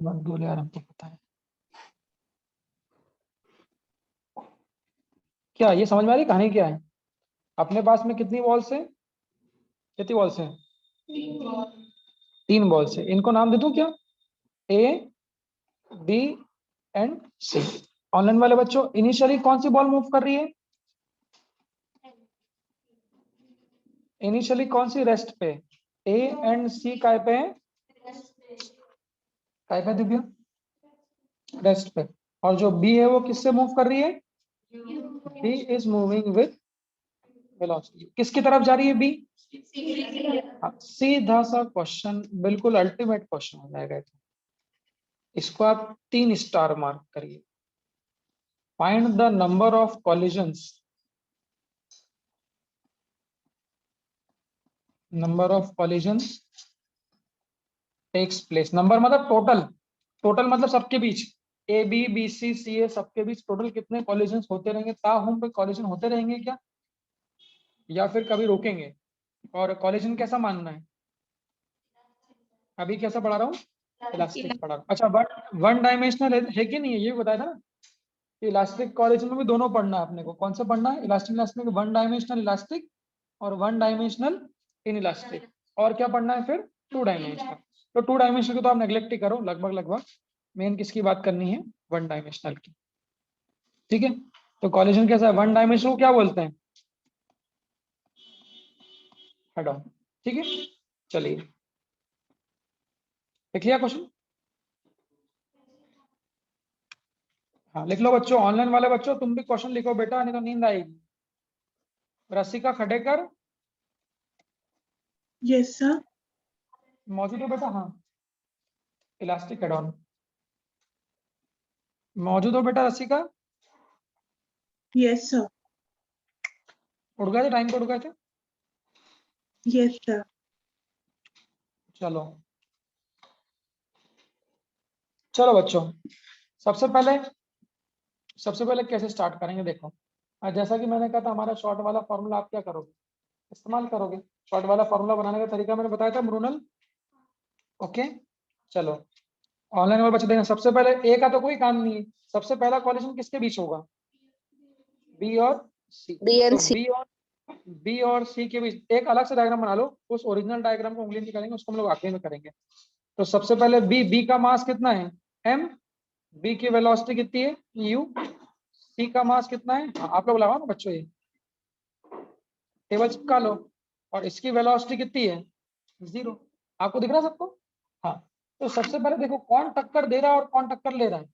मत बोले यार, हमको पता है। क्या ये समझ में आ रही कहानी क्या है? अपने पास में कितनी बॉल्स है? कितनी बॉल्स है? 3 बॉल्स है। इनको नाम दे दूं क्या? ए, बी एंड सी। ऑनलाइन वाले बच्चों, इनिशियली कौन सी बॉल मूव कर रही है? इनिशियली कौन सी रेस्ट पे? ए एंड सी काय पे है? काय पे दिव्या? रेस्ट पे। और जो बी है वो किससे मूव कर रही है? B is moving with velocity. किसकी तरफ जा रही है बी? सीधा सा क्वेश्चन, बिल्कुल अल्टीमेट क्वेश्चन हो जाएगा। इसको आप 3 स्टार मार्क करिए। Find the number of collisions, number of collisions takes place. नंबर मतलब टोटल, टोटल मतलब सबके बीच, ए बी बी सी सी ए सबके बीच टोटल कितने कॉलिजन्स होते रहेंगे? ताहुम पे कॉलिजन होते रहेंगे क्या, या फिर कभी रोकेंगे? और कॉलिजन कैसा मानना है? अभी कैसा पढ़ा रहा हूँ? इलास्टिक पढ़ा रहा हूँ। अच्छा, वन डायमेंशनल है कि नहीं है, ये बताया था ना। इलास्टिक कॉलिजन में भी दोनों पढ़ना है अपने को। कौन सा पढ़ना है? इलास्टिक इलास्टिक में वन डायमेंशनल इलास्टिक और वन डायमेंशनल इन इलास्टिक। और क्या पढ़ना है फिर? 2 डायमेंशनल। तो 2 डायमेंशनल को तो आप नेग्लेक्ट ही करो लगभग लगभग। मेन किसकी बात करनी है? 1 डायमेंशनल की। ठीक है, तो कॉलिजन कैसा है? 1 डायमेंशनल को क्या बोलते हैं? हटाओ। ठीक है, चलिए लिख लिया क्वेश्चन? हाँ लिख लो बच्चों। ऑनलाइन वाले बच्चों तुम भी क्वेश्चन लिखो बेटा, नहीं तो नींद आएगी। रसिका खडेकर यस सर। मौजूद हो बेटा? हाँ, इलास्टिक हेड ऑन मौजूद हो बेटा? रसिका यस सर। उड़ गए थे, टाइम पे उड़ गए थे? Yes sir. चलो चलो बच्चों, सबसे पहले कैसे स्टार्ट करेंगे देखो। जैसा कि मैंने कहा था, हमारा शॉर्ट वाला फॉर्मूला आप क्या करोगे? इस्तेमाल करोगे। शॉर्ट वाला फॉर्मूला बनाने का तरीका मैंने बताया था मृणल। ओके, चलो ऑनलाइन वाले बच्चे देखना। सबसे पहले ए का तो कोई काम नहीं है। सबसे पहला कॉलिजन किसके बीच होगा? बी और सी। तो बी और सी के बीच एक अलग से डायग्राम बना लो। उस ओरिजिनल डायग्राम को उंगली निकालेंगे, उसको हम लोग आखिरी में करेंगे। तो सबसे पहले बी का मास कितना है? m। बी की वेलोसिटी कितनी है? u। सी का मास कितना है? आप लोग लगाओ ना बच्चों, ये टेबल चिपका लो। और इसकी वेलोसिटी कितनी है? 0। आपको दिख रहा है सबको? हाँ। तो सबसे पहले देखो कौन टक्कर दे रहा है और कौन टक्कर ले रहा है।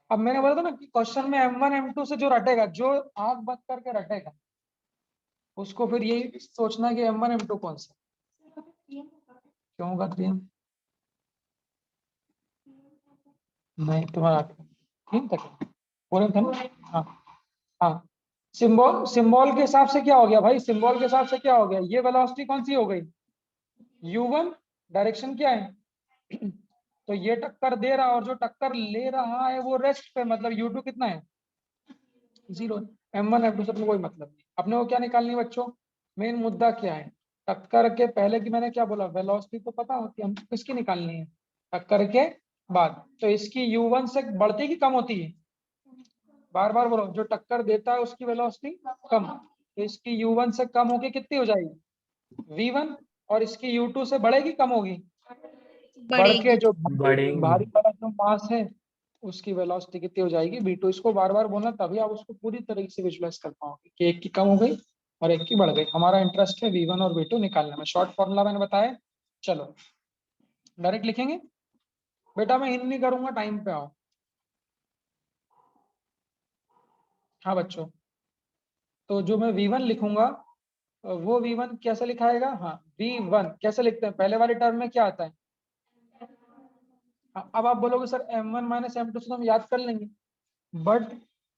अब मैंने बोला था ना कि क्वेश्चन में M1 M2 से जो रटेगा, जो आंख बंद करके रटेगा, उसको फिर यही सोचना कि M1 M2 कौन सा। क्यों होगा 3M? नहीं, तुम्हारा 3 तक पूरे था ना? हाँ हाँ। सिंबल के हिसाब से क्या हो गया भाई? सिंबल के हिसाब से क्या हो गया? ये वेलोसिटी कौन सी हो गई? u1। डायरेक्शन क्या है? तो ये टक्कर दे रहा और जो टक्कर ले रहा है वो रेस्ट पे, मतलब u2 कितना है? 0। M1 M2 से अपने कोई मतलब नहीं। अपने को क्या निकालनी है बच्चों? मेन मुद्दा क्या है? टक्कर के पहले की मैंने क्या बोला? वेलोसिटी तो पता होती है, हमको किसकी निकालनी है? टक्कर के बाद। तो इसकी u1 से बढ़ती की कम होती है? बार बार बोलो, जो टक्कर देता है उसकी वेलोसिटी कम। तो इसकी u1 से कम होगी, कितनी हो जाएगी? v1। और इसकी u2 से बढ़ेगी कम होगी? बढ़ के जो भारी वाला जो मास है उसकी वेलोसिटी कितनी हो जाएगी? v2। इसको बार बार बोलना, तभी आप उसको पूरी तरीके से विजुलाइज कर पाओगे कि एक की कम हो गई और एक की बढ़ गई। हमारा इंटरेस्ट है v1 और v2 निकालने में। शॉर्ट फॉर्मूला मैंने बताया। चलो डायरेक्ट लिखेंगे बेटा, मैं हिंट नहीं करूंगा, टाइम पे आओ। हाँ बच्चों, तो जो मैं v1 लिखूंगा वो v1 कैसे लिखाएगा? हाँ, v1 कैसे लिखते हैं? पहले वाले टर्म में क्या आता है? अब आप बोलोगे सर m1 माइनस m2 से तो हम याद कर लेंगे, बट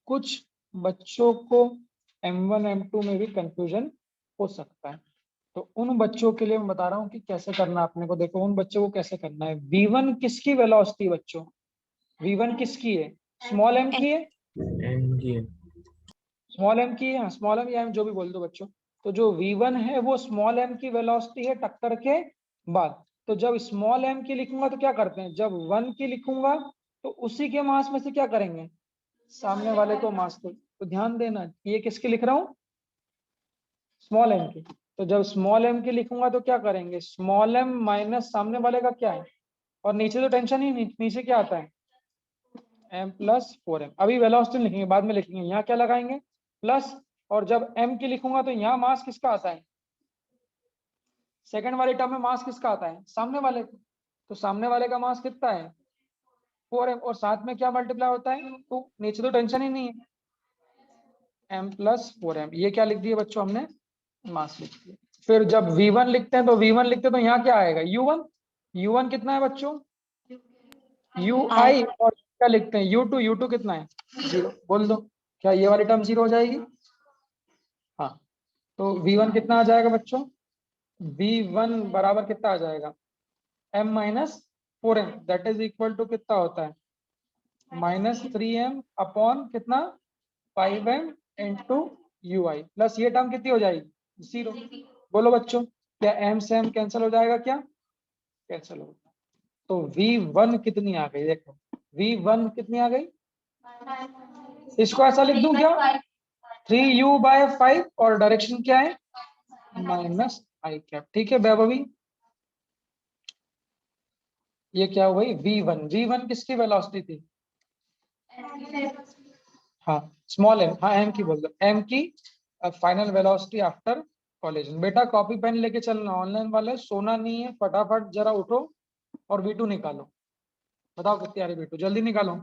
कुछ बच्चों को m1 m2 में भी कंफ्यूजन हो सकता है। तो उन बच्चों के लिए मैं बता रहा हूँ कि कैसे करना है अपने को। देखो उन बच्चों को कैसे करना है। v1 किसकी वेलोसिटी बच्चों? v1 किसकी है? स्मॉल m की है? स्मॉल m की है, स्मॉल m या m जो भी बोल दो बच्चों। तो जो v1 है वो स्मॉल m की वेलोसिटी है टक्कर के बाद। तो जब स्मॉल m की लिखूंगा तो क्या करते हैं, जब 1 की लिखूंगा तो उसी के मास में से क्या करेंगे, सामने वाले को मास को। तो ध्यान देना ये किसकी लिख रहा हूँ, स्मॉल m की। तो जब स्मॉल m की लिखूंगा तो क्या करेंगे, स्मॉल m माइनस सामने वाले का क्या है, और नीचे तो टेंशन ही नहीं, नीचे क्या आता है m प्लस 4m। अभी वेलोसिटी लिखेंगे, बाद में लिखेंगे। यहाँ क्या लगाएंगे प्लस, और जब m की लिखूंगा तो यहाँ मास किसका आता है, सेकंड वाले टर्म में मास किसका आता है, सामने वाले का। तो सामने वाले का मास कितना है 4m, और साथ में क्या मल्टीप्लाई होता है, तो नीचे तो टेंशन ही नहीं है, m प्लस 4m। ये क्या लिख दिए बच्चों हमने, मास लिख दिया। फिर जब v1 लिखते हैं तो v1 लिखते हैं तो यहाँ क्या आएगा u1। u1 कितना है बच्चों, ui, और क्या लिखते हैं u2। u2 कितना है 0। बोल दो क्या ये वाली टर्म 0 हो जाएगी, हाँ। तो v1 कितना आ जाएगा बच्चों, v1 बराबर कितना आ जाएगा m minus 4m, that is equal to कितना होता है -3m अपॉन कितना 5m इंटू ui, प्लस ये टर्म कितनी हो जाएगी 0। बोलो बच्चों क्या m से m कैंसिल हो जाएगा, क्या कैंसिल होगा। तो v1 कितनी आ गई, देखो v1 कितनी आ गई, इसको ऐसा लिख दूं क्या 3u/5, और डायरेक्शन क्या है -i कैप। ठीक है वैभवी, ये क्या हो गई v1। v1 किसकी वेलोसिटी थी, हाँ स्मॉल m, हाँ m की बोल दो, m की फाइनल वेलोसिटी आफ्टर कॉलिजन। बेटा कॉपी पेन लेके चलना, ऑनलाइन वाले सोना नहीं है, फटाफट जरा उठो और v2 निकालो। बताओ कितनी आ रही v2, जल्दी निकालो।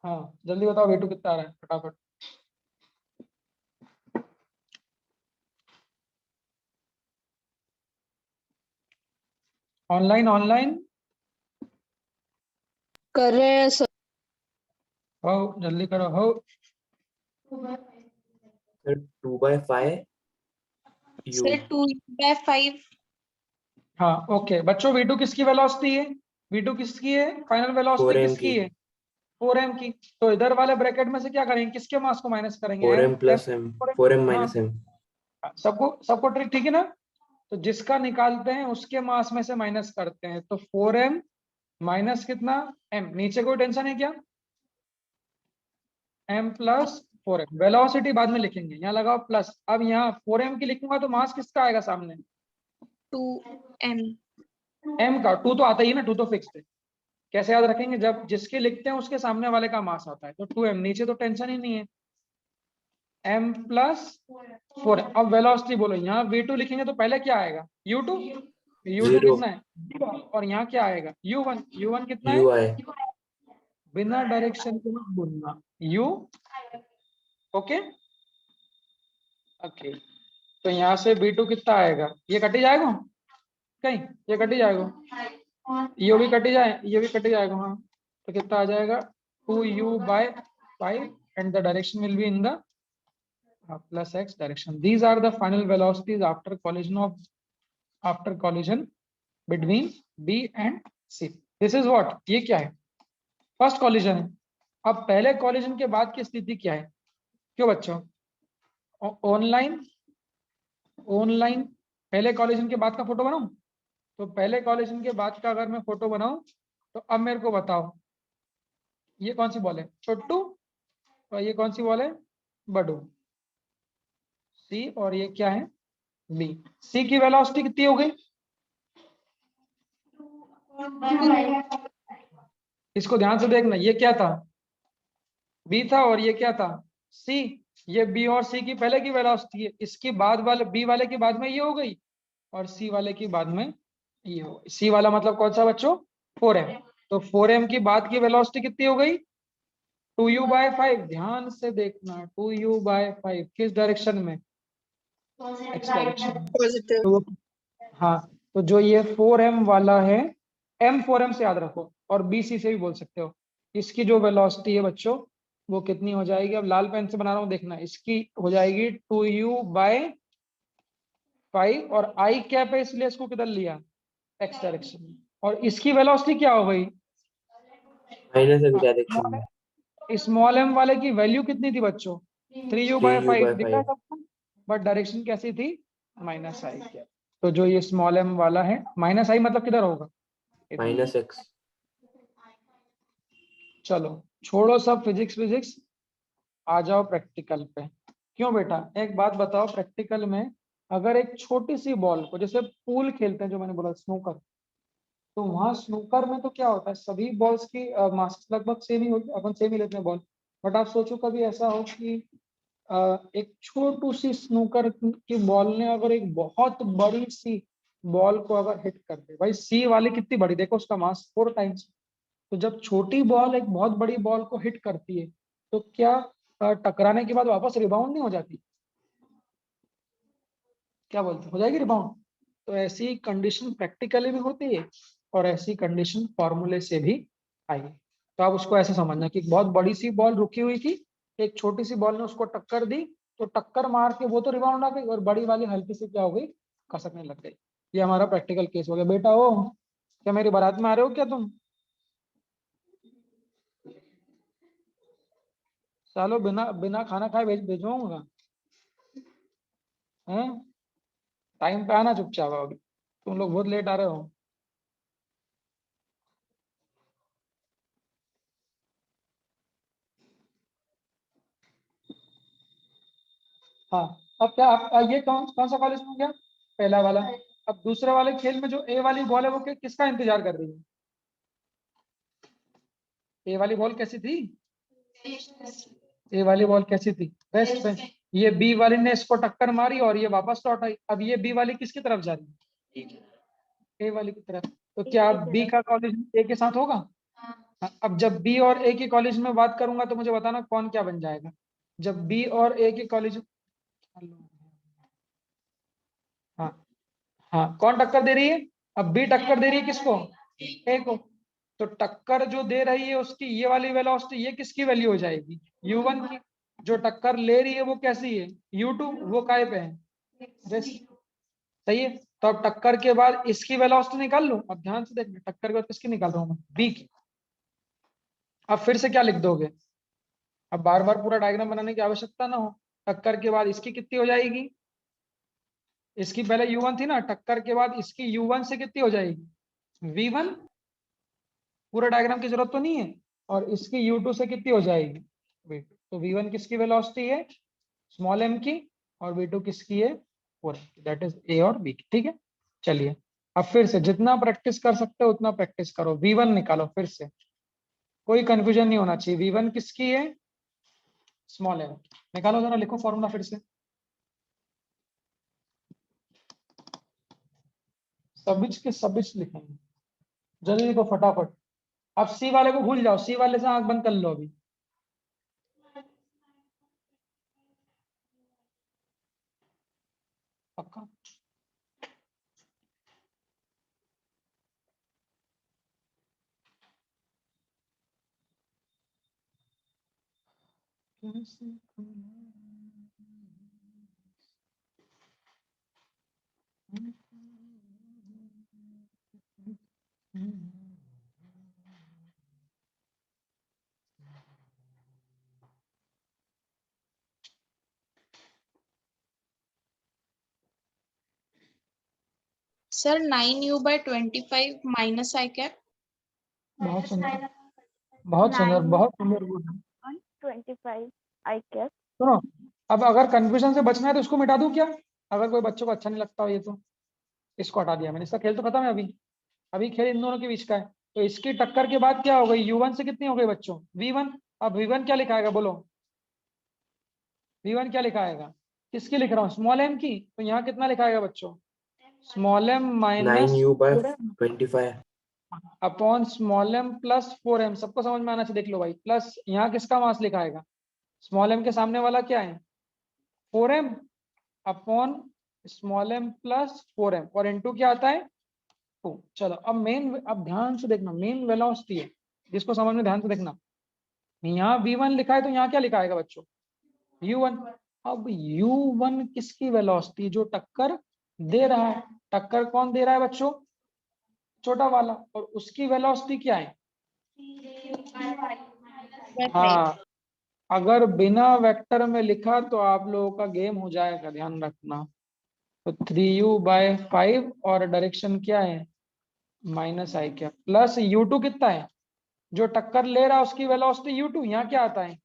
हाँ जल्दी बताओ v2 कितना आ रहा है फटाफट। ऑनलाइन ऑनलाइन कर रहे हैं सर। हो, जल्दी करो हो। Sir 2/5 u। सर 2/5। हाँ ओके बच्चों, v2 किसकी वेलोसिटी है, v2 किसकी है, फाइनल वेलोसिटी 4m किसकी की। है 4m की। तो इधर वाले ब्रैकेट में से क्या करेंगे, किसके मास को माइनस करेंगे, 4m प्लस m, 4m हाँ माइनस m। सबको सबको ट्रिक ठीक है ना। तो जिसका निकालते हैं उसके मास में से माइनस करते हैं, तो 4m माइनस कितना m, नीचे कोई टेंशन है क्या, m प्लस 4m। वेलोसिटी बाद में लिखेंगे, यहाँ लगाओ प्लस। अब यहाँ 4m की लिखूंगा तो मास किसका आएगा सामने, 2m। m का। 2 तो आता ही है ना, 2 तो फिक्स्ड है। कैसे याद रखेंगे, जब जिसके लिखते हैं उसके सामने वाले का मास आता है, तो 2m, नीचे तो टेंशन ही नहीं है, m प्लस 4। अब वेलोसिटी बोलो, यहाँ v2 लिखेंगे तो पहले क्या आएगा u2। u2 0 कितना है, और यहाँ क्या आएगा u1। u1 कितना है, ui। बिना डायरेक्शन के मत बोलना u। ओके ओके, तो यहाँ से v2 कितना आएगा, ये कट ही जाएगा कहीं, ये कट ही जाएगा, ये भी कट ही जाए, ये भी कट ही जाएगा, हाँ। तो कितना आ जाएगा 2u/5, and the direction will be in the plus x direction. These are the final velocities after collision between B and C. This is what, ये क्या है, फर्स्ट कॉलिजन है। अब पहले कॉलिजन के बाद की स्थिति क्या है, क्यों बच्चों, ऑनलाइन ऑनलाइन पहले कॉलिजन के बाद का फोटो बनाऊं, तो पहले कॉलिजन के बाद का अगर मैं फोटो बनाऊं तो अब मेरे को बताओ ये कौन सी बॉल है, छोटू, और ये कौन सी बॉल है बडू, सी, और ये क्या है बी। सी की वेलोसिटी कितनी हो गई, इसको ध्यान से देखना, ये क्या था बी था, और ये क्या था सी। ये बी और सी की पहले की वेलोसिटी है, इसकी बाद वाले बी वाले की बाद में ये हो गई, और सी वाले की बाद में ये हो गई। सी वाला मतलब कौन सा बच्चों 4m। तो 4m की बाद की वेलोसिटी कितनी हो गई 2u/5। ध्यान से देखना 2u/5 किस डायरेक्शन में, एक्स डायरेक्शन में। पॉजिटिव। तो हाँ, तो जो ये 4m वाला है, m 4m से याद रखो, और bc से भी बोल सकते हो। इसकी जो वेलोसिटी है बच्चों वो कितनी हो जाएगी, अब लाल पेन से बना रहा हूँ देखना, इसकी हो जाएगी 2u/5, और i कैप है इसलिए इसको किधर लिया x डायरेक्शन में। और इसकी वेलोसिटी क्या हो गई, माइनस m डायरेक्शन में। स्मॉल m वाले की वैल्यू कितनी थी बच्चों 3u/5, दिखा 3u/5। सबको, बट डायरेक्शन कैसी थी माइनस आई कैप। तो जो ये स्मॉल m वाला है, माइनस आई मतलब किधर होगा? Minus x. चलो छोड़ो सब फिजिक्स फिजिक्स, आ जाओ प्रैक्टिकल पे। क्यों बेटा, एक बात बताओ, प्रैक्टिकल में अगर एक छोटी सी बॉल को, जैसे पूल खेलते हैं जो मैंने बोला स्नूकर, तो वहां स्नूकर में तो क्या होता है, सभी बॉल्स की मास लगभग सेम ही होती, अपन सेम ही लेते हैं बॉल। बट आप सोचो कभी ऐसा हो कि एक छोटू सी स्नूकर की बॉल ने अगर एक बहुत बड़ी सी बॉल को अगर हिट कर दे, भाई सी वाली कितनी बड़ी, देखो उसका मास 4 टाइम्स। तो जब छोटी बॉल एक बहुत बड़ी बॉल को हिट करती है, तो क्या टकराने के बाद वापस रिबाउंड नहीं हो जाती? क्या बोलते हो जाएगी रिबाउंड? तो ऐसी कंडीशन प्रैक्टिकली भी होती है और ऐसी कंडीशन फॉर्मूले से भी आई है। तो आप उसको ऐसे समझना कि बहुत बड़ी सी बॉल रुकी हुई थी, एक छोटी सी बॉल ने उसको टक्कर दी, तो टक्कर मार के वो तो रिबाउंड आ गई और बड़ी वाली हल्की सी क्या हो गई, खसकने लग गई। ये हमारा प्रैक्टिकल केस हो गया। बेटा हो क्या मेरी बारात में आ रहे हो क्या तुम? चलो बिना बिना खाना खाए भेजवाऊंगा हैं? टाइम पे आना चुपचाप। अभी तुम लोग बहुत लेट आ रहे हो। हाँ, अब क्या ये कौन कौन सा कॉलेज में हो गया? पहला वाला। अब दूसरे वाले खेल में जो ए वाली बॉल है वो किसका इंतजार कर रही है? ए वाली बॉल कैसी थी? ए वाली बॉल कैसी थी? बेस्ट पे। ये बी वाली ने इसको टक्कर मारी और ये वापस लौट आई। अब ये बी वाली किसकी तरफ जा रही है? ए वाली की तरफ। तो क्या बी का कॉलेज ए के साथ होगा? हाँ, अब जब बी और ए के कॉलेज में बात करूंगा तो मुझे बताना कौन क्या बन जाएगा। जब बी और ए के कॉलेज, हाँ हाँ, कौन टक्कर दे रही है? अब बी टक्कर दे रही है किसको? ए को। तो टक्कर जो दे रही है उसकी ये वाली वेलोसिटी, ये किसकी वैल्यू हो जाएगी? u1 की। जो टक्कर ले रही है वो कैसी है? u2। वो काय पे है? रेस्ट। सही है। तो अब टक्कर के बाद इसकी वेलोसिटी निकाल लो। अब ध्यान से देखना, टक्कर के बाद किसकी निकाल रहा हूं मैं? बी की। अब फिर से क्या लिख दोगे? अब बार बार पूरा डायग्राम बनाने की आवश्यकता ना हो। टक्कर के बाद इसकी कितनी हो जाएगी? इसकी पहले u1 थी ना, टक्कर के बाद इसकी u1 से कितनी हो जाएगी? v1। पूरा डायग्राम की जरूरत तो नहीं है। और इसकी u2 से कितनी हो जाएगी? v2। तो v1 किसकी वेलोसिटी है? स्मॉल m की। और v2 किसकी है? 4m की। दैट इज a और b की। ठीक है, चलिए अब फिर से जितना प्रैक्टिस कर सकते हो उतना प्रैक्टिस करो। v1 निकालो फिर से, कोई कंफ्यूजन नहीं होना चाहिए। v1 किसकी है? Small m। निकालो जरा, लिखो फॉर्मूला फिर से। सबिच के सबिच लिखेंगे, जल्दी लिखो फटाफट। अब सी वाले को भूल जाओ, सी वाले से आंख बंद कर लो अभी। पक्का? Sir, 9u/25 minus I cap. बहुत सुंदर, बहुत सुंदर, बहुत सुंदर। 25 I guess. सुनो, अब अगर कंफ्यूजन से बचना है तो इसको मिटा दूं क्या? अगर कोई बच्चों को अच्छा नहीं लगता हो ये, तो इसको हटा दिया मैंने। इसका खेल तो खत्म है अभी। अभी खेल इन दोनों के बीच का है। तो इसकी टक्कर के बाद क्या हो गई? u1 से कितनी हो गई बच्चों? v1। अब v1 क्या लिखाएगा बोलो? v1 क्या लिखाएगा? किसकी लिख रहा हूँ? स्मॉल m की। तो यहाँ कितना लिखाएगा बच्चों? Small m minus 9u/25। Upon small m plus 4m। सबको समझ में आना चाहिए, देख लो भाई। प्लस यहाँ किसका मास लिखाएगा? स्मॉल m के सामने वाला क्या है? 4m upon small m plus 4m, और इनटू क्या आता है? 2। चलो अब मेन, अब ध्यान से देखना, मेन वेलोसिटी है जिसको समझ में, ध्यान से देखना। यहाँ v1 लिखा है तो यहाँ क्या लिखाएगा बच्चों? u1। अब u1 किसकी वेलोसिटी? जो टक्कर दे रहा है। टक्कर कौन दे रहा है बच्चों? छोटा वाला। और उसकी वेलोसिटी क्या है? हाँ, अगर बिना वेक्टर में लिखा तो आप लोगों का गेम हो जाएगा, ध्यान रखना। तो 3u/5 और डायरेक्शन क्या है माइनस आई कैप, प्लस u2 कितना है, जो टक्कर ले रहा है उसकी वेलोसिटी u2, यहाँ क्या आता है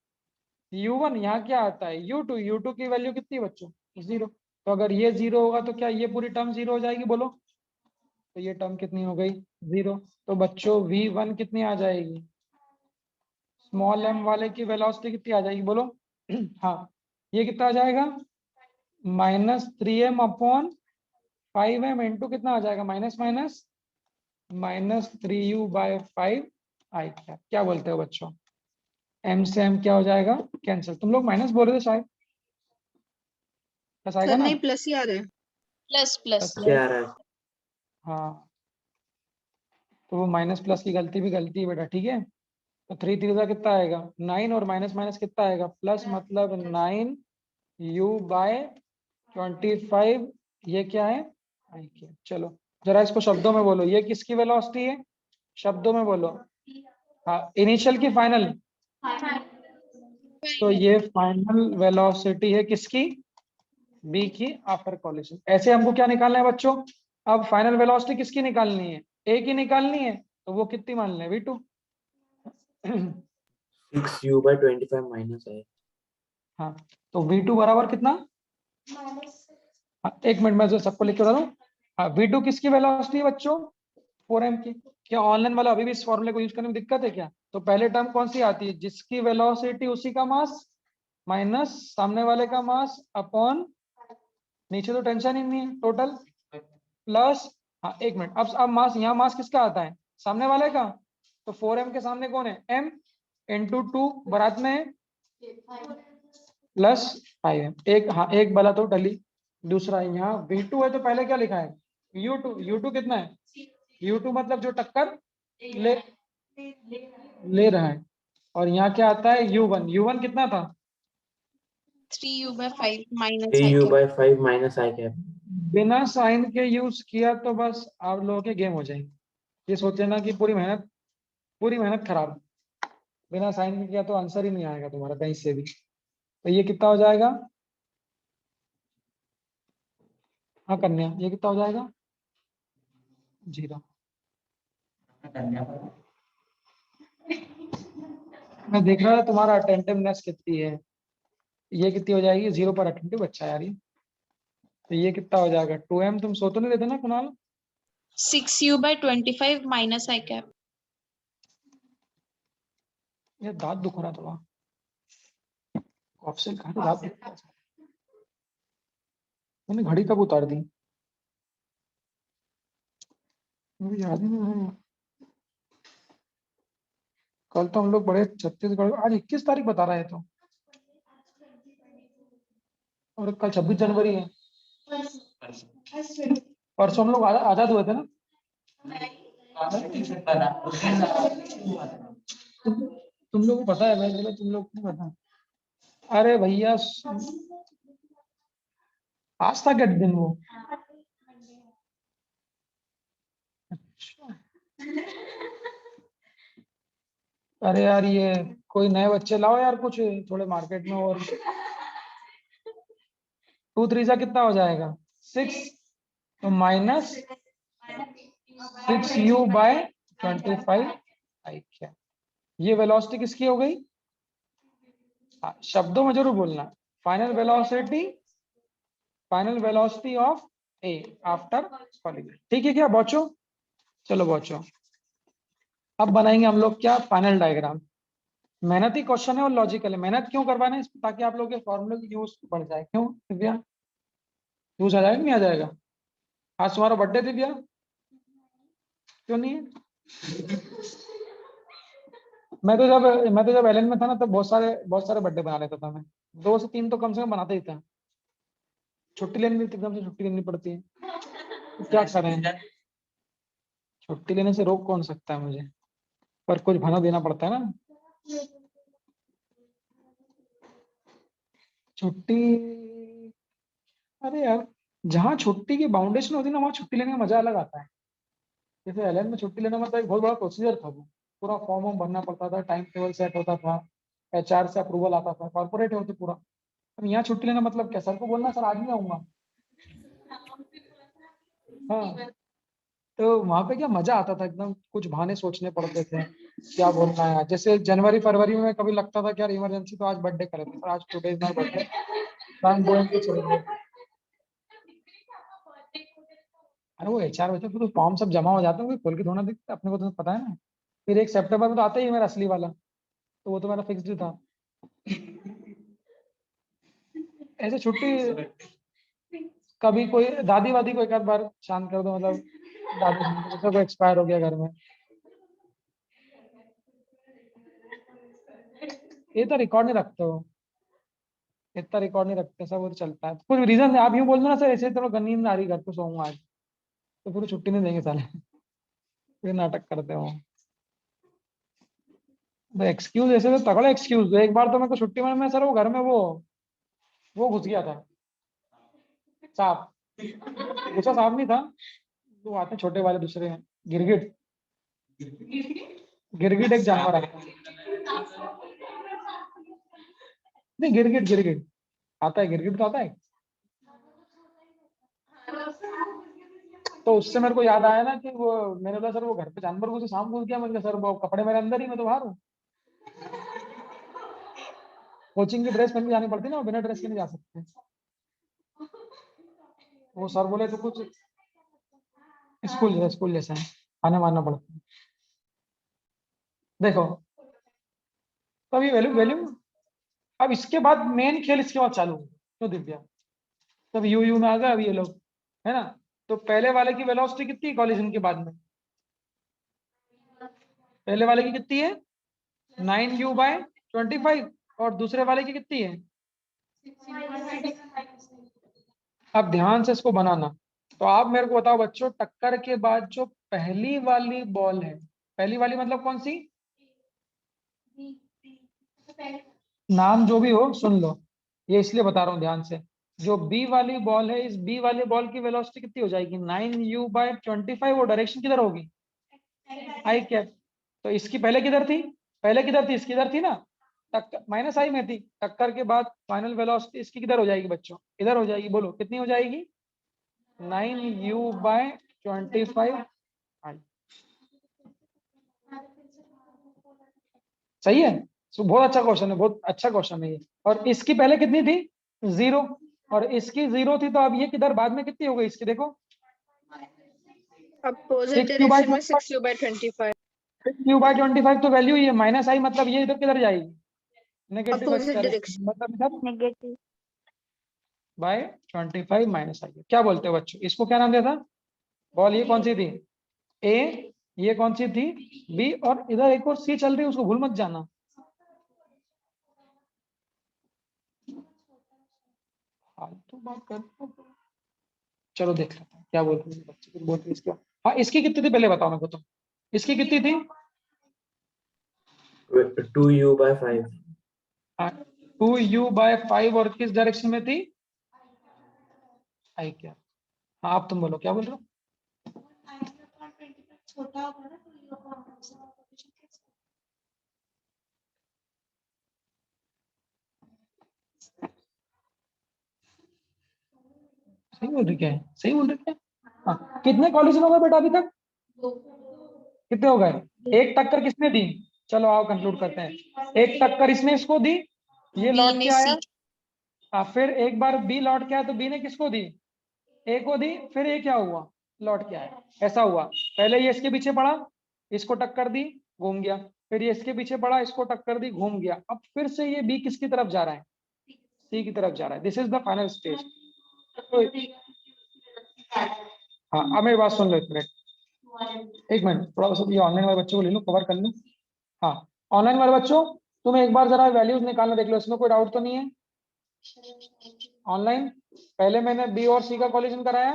u1, यहाँ क्या आता है u2, u2 की वैल्यू कितनी बच्चों 0। तो अगर ये 0 होगा तो क्या ये पूरी टर्म 0 हो जाएगी, बोलो। तो ये टर्म कितनी हो गई 0। तो बच्चों v1 कितनी आ जाएगी, स्मॉल m वाले की वेलोसिटी कितनी आ जाएगी, बोलो। हाँ, ये कितना आ जाएगा -3m/5m इंटू कितना आ जाएगा, माइनस माइनस -3u/5 आई कैप। क्या बोलते हो बच्चों, m से m क्या हो जाएगा कैंसिल। तुम लोग माइनस बोल रहे थे शायद, बस आएगा सर ना। नहीं प्लस ही आ रहा है। प्लस प्लस क्या आ रहा है? हाँ, तो वो माइनस प्लस की गलती भी गलती है बेटा, ठीक है। तो 3 3 कितना आएगा 9, और माइनस माइनस कितना आएगा प्लस, मतलब 9u/25। ये क्या है आई के। चलो जरा इसको शब्दों में बोलो, ये किसकी वेलोसिटी है, शब्दों में बोलो। हाँ, इनिशियल की फाइनल, तो ये फाइनल वेलोसिटी है किसकी, बी की आफ्टर कॉलिजन। ऐसे हमको क्या निकालना है बच्चों, अब फाइनल वेलोसिटी किसकी निकालनी है, ए की निकालनी है, तो वो कितनी मान लें v2। 6u/25 माइनस है। हाँ, तो v2 बराबर कितना, हाँ, एक मिनट में जो सबको लिख के बता दूं। हाँ, v2 किसकी वेलोसिटी है बच्चों 4m की। क्या ऑनलाइन वाला अभी भी इस फॉर्मूले को यूज करने में दिक्कत है क्या, तो पहले टर्म कौन सी आती है, जिसकी वेलोसिटी उसी का मास माइनस सामने वाले का मास अपॉन, नीचे तो टेंशन ही नहीं है टोटल, प्लस, हाँ एक मिनट, अब मास, यहाँ मास किसका आता है सामने वाले का, तो 4m के सामने कौन है m इंटू 2 बरात में है प्लस 5m। एक, हाँ एक बला तो टली, दूसरा यहाँ v2 है तो पहले क्या लिखा है u2 कितना है u2 मतलब जो टक्कर ले रहा है, और यहाँ क्या आता है u1 कितना था 3u/5 माइनस आई कैप। 3u/5 माइनस आई कैप। बिना साइन के यूज किया तो बस आप लोगों के गेम हो जाएंगे। ये सोचे ना कि पूरी मेहनत खराब, बिना साइन के किया तो आंसर ही नहीं आएगा तुम्हारा कहीं से भी। तो ये कितना हो जाएगा, हाँ कन्या, ये कितना हो जाएगा 0। मैं देख रहा था तुम्हारा अटेंटिवनेस कितनी है, ये कितनी हो जाएगी 0 पर अटेंटिव, अच्छा यार ये। तो ये कितना हो जाएगा 2m, तुम सो तो नहीं देते ना कुणाल। 6u/25 माइनस आई कैप। ये दांत दुख रहा थोड़ा, कॉफ से कहा दांत दुख रहा था। मैंने घड़ी कब उतार दी, मुझे याद ही नहीं है। कल तो हम लोग बड़े छत्तीसगढ़, आज 21 तारीख बता रहा है तो, और कल 26 जनवरी है। परसों हम लोग आजाद हुए थे ना। तुम लोग को पता है, मैं बोला तुम लोग को नहीं पता। अरे भैया आज था क्या दिन वो, अच्छा। अरे यार ये कोई नए बच्चे लाओ यार कुछ थोड़े मार्केट में, और 2 3 कितना हो जाएगा 6, तो माइनस 6u/25 आई क्या। ये वेलोसिटी किसकी हो गई, शब्दों में जरूर बोलना, final velocity of A after collision, ठीक है क्या बच्चों। चलो बच्चों, अब बनाएंगे हम लोग क्या फाइनल डायग्राम। मेहनती क्वेश्चन है और लॉजिकल है, मेहनत क्यों करवाना है ताकि आप लोग के फॉर्मूले की यूज बढ़ जाए, क्यों दिव्या यूज आ जाएगा नहीं आ जाएगा। आज तुम्हारा बर्थडे दिव्या, क्यों नहीं है। मैं तो जब एलन में था ना तब बहुत सारे बर्थडे बना लेता था मैं, 2 से 3 तो कम से कम बनाते ही था। छुट्टी लेनी थी एकदम से, छुट्टी लेनी पड़ती है, तो क्या करें, छुट्टी लेने से रोक कौन सकता है मुझे, पर कुछ भाना देना पड़ता है ना। छुट्टी, अरे यार जहाँ छुट्टी की बाउंडेशन होती है ना वहाँ छुट्टी लेने का मजा अलग आता है। जैसे एलन में छुट्टी लेना मतलब एक बहुत बड़ा प्रोसीजर था, वो पूरा फॉर्म वॉर्म भरना पड़ता था, टाइम टेबल सेट होता था, HR से अप्रूवल आता था, कॉर्पोरेट होते पूरा। अब यहाँ छुट्टी लेना मतलब क्या, सर को बोलना सर आज नहीं आऊंगा, हाँ, तो वहां पे क्या मजा आता था, एकदम कुछ बहाने सोचने पड़ते थे क्या बोलना है। जैसे जनवरी फरवरी में कभी लगता था कि यार इमरजेंसी, तो आज बर्थडे करे थे, आज today is my birthday, I am going to celebrate. अरे वो एचआर वैसे तो फॉर्म सब जमा हो जाते हैं, कोई खोल के थोड़ा दिखता है, अपने को तो पता है ना। फिर 1 सितंबर में तो आता ही है मेरा असली वाला, तो वो तो मेरा फिक्स्ड ही था। ऐसे छुट्टी कभी कोई दादी वादी को एक आध बार शांत कर दो, मतलब दादी जैसे कोई एक्सपायर हो गया घर में, ये तो रिकॉर्ड नहीं रखते हो, इतना रिकॉर्ड नहीं रखते, सब वो तो चलता है। कुछ रीजन आप यूँ बोल दो ना सर ऐसे तो नींद आ रही, घर पे सोऊंगा आज, तो पूरी छुट्टी नहीं देंगे साले। फिर नाटक करते हो। एक्सक्यूज ऐसे तो तगड़ा एक्सक्यूज दो। एक बार तो मेरे को छुट्टी में सर वो घर में वो घुस गया था सांप। गुस्सा सांप नहीं था, वो आते हैं छोटे वाले दूसरे हैं, गिरगिट। गिरगिट एक जानवर आता है, नहीं गिरगिट गिरगिट आता है, गिरगिट तो आता है। तो उससे मेरे को याद आया ना कि वो मैंने बोला सर वो घर पे जानवर को तो सांप घुस गया। मैंने कहा सर वो कपड़े मेरे अंदर ही, मैं तो बाहर हूँ। कोचिंग की ड्रेस पहन के जानी पड़ती ना, बिना ड्रेस के नहीं जा सकते। वो सर बोले तो कुछ स्कूल जैसा है, आने मानना पड़ता है। देखो तो अभी वैल्यू वैल्यू, अब इसके बाद मेन खेल इसके बाद चालू है। तो दिव्या तब यू में आ गए अब ये लोग, है ना। तो पहले वाले की वेलोसिटी कितनी है कॉलिजन के बाद में, पहले वाले की कितनी है 9u/25, और दूसरे वाले की कितनी है। अब ध्यान से इसको बनाना। तो आप मेरे को बताओ बच्चों, टक्कर के बाद जो पहली वाली बॉल है, पहली वाली मतलब कौन सी, नाम जो भी हो सुन लो, ये इसलिए बता रहा हूँ ध्यान से। जो बी वाली बॉल है, इस बी वाली बॉल की वेलोसिटी कितनी हो जाएगी 9u/25, वो डायरेक्शन किधर होगी आई कैप। तो इसकी पहले किधर थी, पहले किधर थी, इसकी इधर थी ना, टक्कर माइनस आई में थी। टक्कर के बाद फाइनल वेलोसिटी इसकी किधर हो जाएगी बच्चों, इधर हो जाएगी। बोलो कितनी हो जाएगी 9u/25 आई। सही है। तो बहुत अच्छा क्वेश्चन है, बहुत अच्छा क्वेश्चन है ये। और इसकी पहले कितनी थी 0, और इसकी 0 थी, तो अब ये किधर बाद में कितनी हो गई इसकी, देखो अपोजिट 6u/25। डायरेक्शन में 6u/25 6u/25 तो वैल्यू ही है, माइनस आई मतलब ये इधर किधर जाएगी, negative x opposite direction, direction मतलब इधर Negative. बाय 25 माइनस आई। क्या बोलते हो बच्चों, इसको क्या नाम दिया था, बॉल ये कौन सी थी ए, ये कौन सी थी बी, और इधर एक और सी चल रही है, उसको भूल मत जाना। फालतू बात करते हो। चलो देख लेते हैं क्या बोलते हैं बच्चे, कुछ बोलते हैं इसका। हाँ इसकी कितनी थी पहले बताओ मेरे को, तो इसकी कितनी थी 2u/5। 2u/5, और किस डायरेक्शन में थी आई क्या। हाँ आप तुम बोलो क्या बोल रहे हो। सही बोल रही क्या है, सही बोल रही क्या है? हाँ कितने कॉलिजन हो गए बेटा अभी तक, कितने हो गए, एक टक्कर किसने दी, चलो आओ कंक्लूड करते हैं। एक टक्कर इसने इसको दी, ये B लौट ने के आया। C हाँ फिर एक बार बी लौट के आया, तो बी ने किसको दी, ए को दी, फिर ये क्या हुआ लौट के आया। ऐसा हुआ, पहले ये इसके पीछे पड़ा, इसको टक्कर दी, घूम गया, फिर ये इसके पीछे पड़ा, इसको टक्कर दी, घूम गया। अब फिर से ये बी किसकी तरफ जा रहा है, सी की तरफ जा रहा है। This is the final stage. हाँ अब मेरी बात सुन लो एक मिनट, थोड़ा सा ये ऑनलाइन वाले बच्चों को ले लूँ, कवर कर लूँ। हाँ ऑनलाइन वाले बच्चों, तुम एक बार जरा वैल्यूज निकालना देख लो, इसमें कोई डाउट तो नहीं है। ऑनलाइन पहले मैंने बी और सी का कॉलिजन कराया,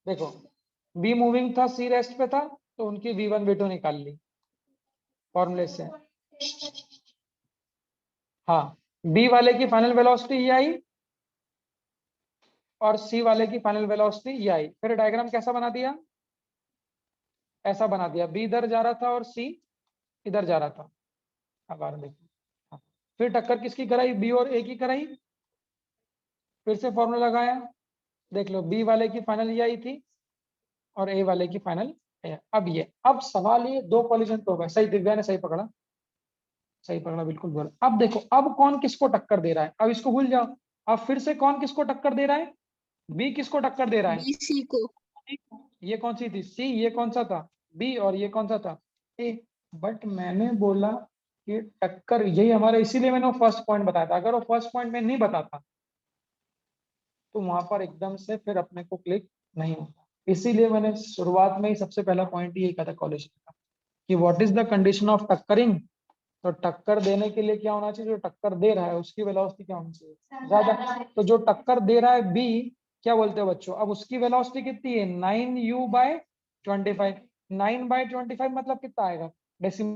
देखो बी मूविंग था, सी रेस्ट पे था, तो उनकी v1 v2 निकाल ली फॉर्मूले से। हाँ बी वाले की फाइनल वेलोसिटी ये आई, और सी वाले की फाइनल वेलोसिटी ये आई। फिर डायग्राम कैसा बना दिया, ऐसा बना दिया, बी इधर जा रहा था और सी इधर जा रहा था। अब आ रहा देखो, हाँ। फिर टक्कर किसकी कराई, बी और ए की कराई, फिर से फॉर्मूला लगाया, देख लो बी वाले की फाइनल ये आई थी और ए वाले की फाइनल अब ये, अब सवाल ये दो कॉलिजन तो होगा। सही, दिव्या ने सही पकड़ा, सही पकड़ा, बिल्कुल बोला। अब देखो अब कौन किसको टक्कर दे रहा है, अब इसको भूल जाओ। अब फिर से कौन किसको टक्कर दे रहा है, बी किसको टक्कर दे रहा है, BC को। ये कौन सी थी सी, ये कौन सा था बी, और ये कौन सा था ए। बट मैंने बोला कि टक्कर यही हमारा, इसीलिए मैंने वो फर्स्ट पॉइंट बताया था। अगर वो फर्स्ट पॉइंट में नहीं बताता तो वहां पर एकदम से फिर अपने को क्लिक नहीं होता। इसीलिए मैंने शुरुआत में ही सबसे पहला पॉइंट यही कहा था कॉलेज का कि what is the condition of टक्करिंग। तो टक्कर देने के लिए क्या होना चाहिए, जो टक्कर दे रहा है उसकी वेलोसिटी क्या होनी चाहिए, ज्यादा। तो जो टक्कर दे रहा है बी, क्या बोलते हो बच्चों, अब उसकी वेलोसिटी कितनी है 9u/25। 9/25 मतलब कितना आएगा, डेसिमल